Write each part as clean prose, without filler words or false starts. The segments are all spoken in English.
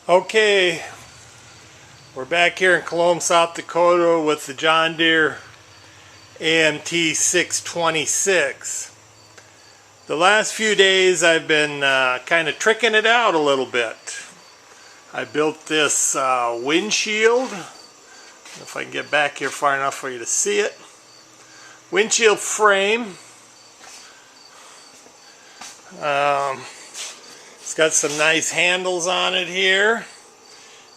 Okay, we're back here in Cologne, South Dakota with the John Deere AMT 626. The last few days I've been kind of tricking it out a little bit. I built this windshield, if I can get back here far enough for you to see it. Windshield frame. It's got some nice handles on it here.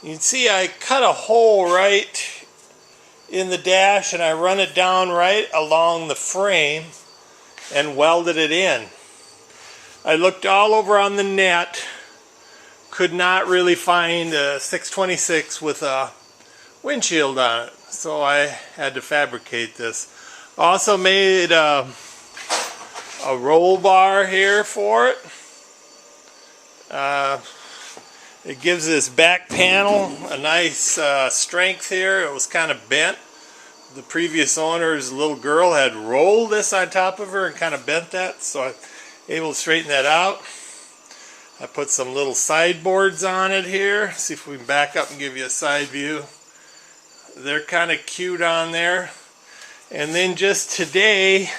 You can see I cut a hole right in the dash and I run it down right along the frame and welded it in. I looked all over on the net, could not really find a 626 with a windshield on it, so I had to fabricate this. Also made a roll bar here for it. It gives this back panel a nice strength here. It was kind of bent. The previous owner's little girl had rolled this on top of her and kind of bent that, so I was able to straighten that out. I put some little sideboards on it here. See if we can back up and give you a side view. They're kind of cute on there. And then just today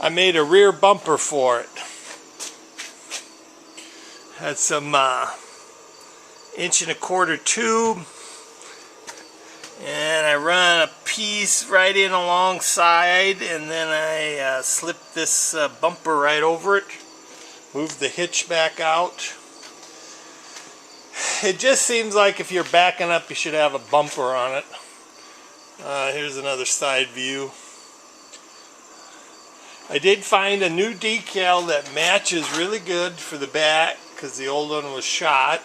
I made a rear bumper for it. Had some 1.25" tube, and I run a piece right in alongside, and then I slipped this bumper right over it, moved the hitch back out. It just seems like if you're backing up you should have a bumper on it. Here's another side view. I did find a new decal that matches really good for the back because the old one was shot,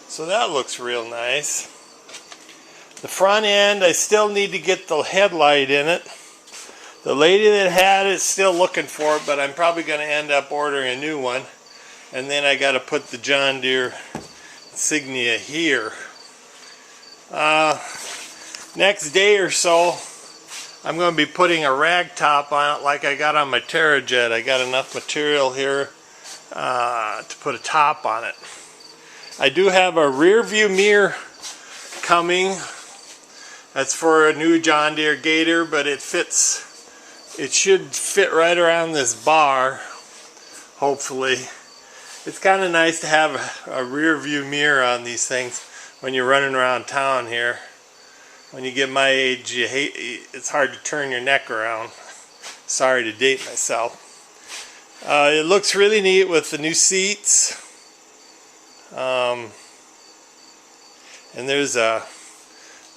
so that looks real nice. The front end, I still need to get the headlight in it. The lady that had it is still looking for it, but I'm probably going to end up ordering a new one. And then I got to put the John Deere insignia here. Next day or so I'm going to be putting a rag top on it like I got on my TerraJet. I got enough material here to put a top on it. I do have a rear view mirror coming. That's for a new John Deere Gator, but it should fit right around this bar, hopefully. It's kind of nice to have a rear view mirror on these things when you're running around town here. When you get my age, it's hard to turn your neck around. Sorry to date myself. It looks really neat with the new seats. And there's a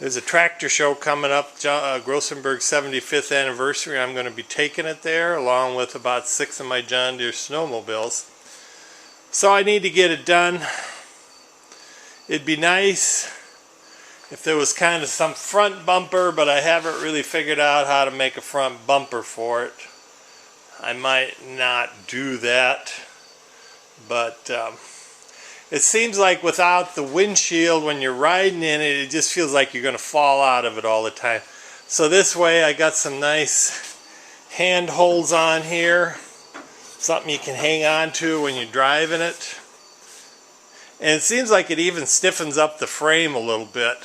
tractor show coming up, Grossenberg's 75th anniversary. I'm going to be taking it there along with about 6 of my John Deere snowmobiles. So I need to get it done. It'd be nice if there was kind of some front bumper, but I haven't really figured out how to make a front bumper for it. I might not do that, but it seems like without the windshield, when you're riding in it, it just feels like you're going to fall out of it all the time. So this way I got some nice hand holds on here, something you can hang on to when you're driving it. And it seems like it even stiffens up the frame a little bit,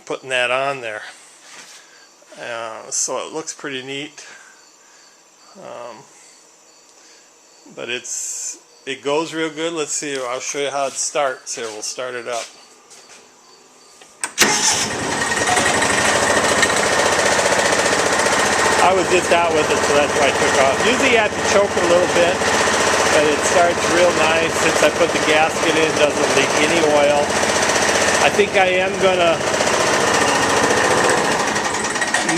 putting that on there. So it looks pretty neat. But it goes real good. Let's see, I'll show you how it starts here. We'll start it up. I was just out with it, so that's why I took off. Usually you have to choke it a little bit, but it starts real nice. Since I put the gasket in, it doesn't leak any oil. I think I am gonna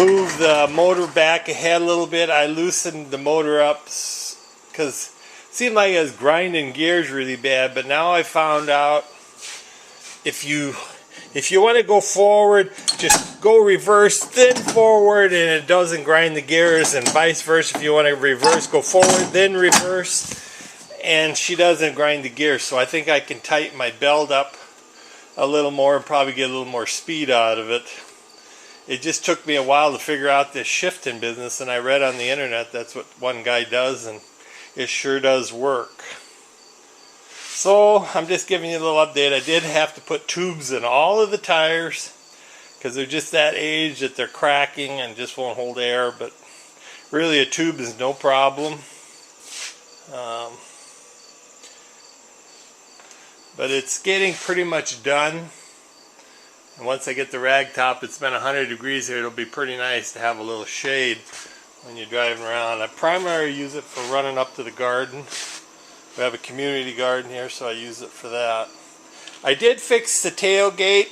move the motor back ahead a little bit. I loosened the motor up because it seemed like it was grinding gears really bad, but now I found out if you want to go forward, just go reverse, then forward, and it doesn't grind the gears, and vice versa. If you want to reverse, go forward, then reverse, and she doesn't grind the gears. So I think I can tighten my belt up a little more and probably get a little more speed out of it. It just took me a while to figure out this shifting business, and I read on the internet that's what one guy does, and it sure does work. So I'm just giving you a little update. I did have to put tubes in all of the tires because they're just that age that they're cracking and just won't hold air, but really a tube is no problem. But it's getting pretty much done. And once I get the rag top, it's been 100 degrees here, it'll be pretty nice to have a little shade when you're driving around. I primarily use it for running up to the garden. We have a community garden here, so I use it for that. I did fix the tailgate.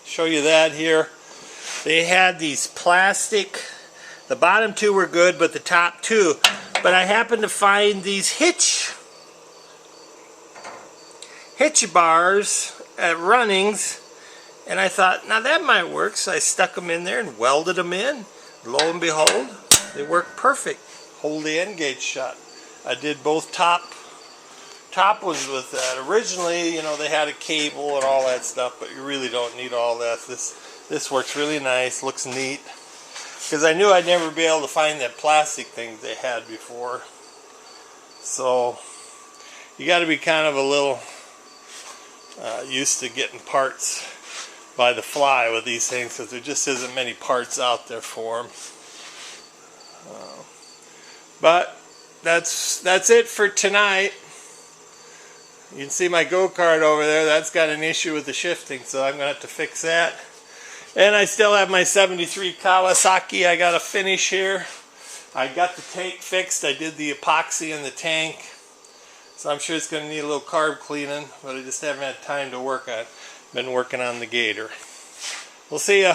Show you that here. They had these plastic, the bottom two were good, but the top two. But I happened to find these hitch bars at Runnings, and I thought, now that might work. So I stuck them in there and welded them in. Lo and behold, they work perfect. Hold the end gate shut. I did both top was with that. Originally, you know, they had a cable and all that stuff, but you really don't need all that. This works really nice, looks neat. Because I knew I'd never be able to find that plastic thing they had before. So you got to be kind of a little used to getting parts by the fly with these things, because there just isn't many parts out there for them. But that's it for tonight. You can see my go-kart over there. That's got an issue with the shifting, so I'm going to have to fix that. And I still have my 73 Kawasaki I got to finish here. I got the tank fixed. I did the epoxy in the tank. So I'm sure it's going to need a little carb cleaning, but I just haven't had time to work on it. Been working on the Gator. We'll see ya.